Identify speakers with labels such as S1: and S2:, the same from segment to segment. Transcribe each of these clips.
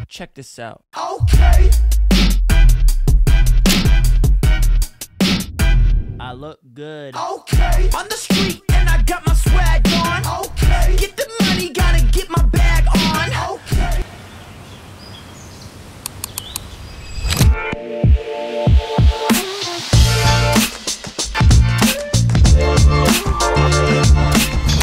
S1: Check this out.
S2: Okay.
S1: I look good.
S2: Okay. On the street and I got my swag on. Okay. Get the money, gotta get my bag on. Okay.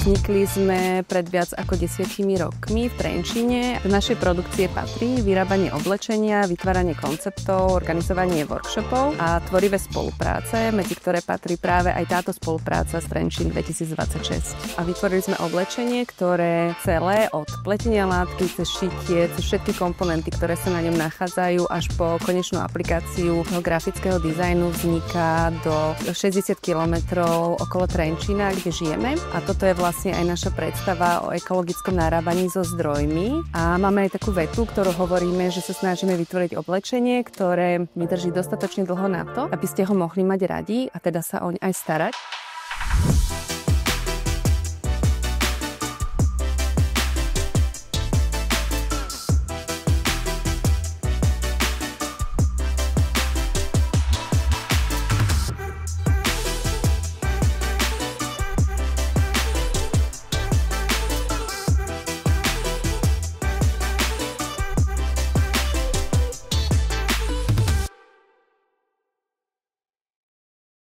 S3: Vznikli sme pred viac ako 10 rokmi v Trenčíne. V našej produkcie patrí vyrábanie oblečenia, vytváranie konceptov, organizovanie workshopov a tvorivé spolupráce, medzi ktoré patrí práve aj táto spolupráca s Trenčín 2026. A vytvorili sme oblečenie, ktoré celé od pletenia látky cez šitie, cez všetky komponenty, ktoré sa na ňom nachádzajú, až po konečnú aplikáciu grafického dizajnu vzniká do 60 kilometrov okolo Trenčína, kde žijeme. A toto je vlastne aj naša predstava o ekologickom narábaní so zdrojmi. A máme aj takú vetu, ktorú hovoríme, že sa snažíme vytvoriť oblečenie, ktoré vydrží dostatočne dlho na to, aby ste ho mohli mať radi a teda sa oň aj starať.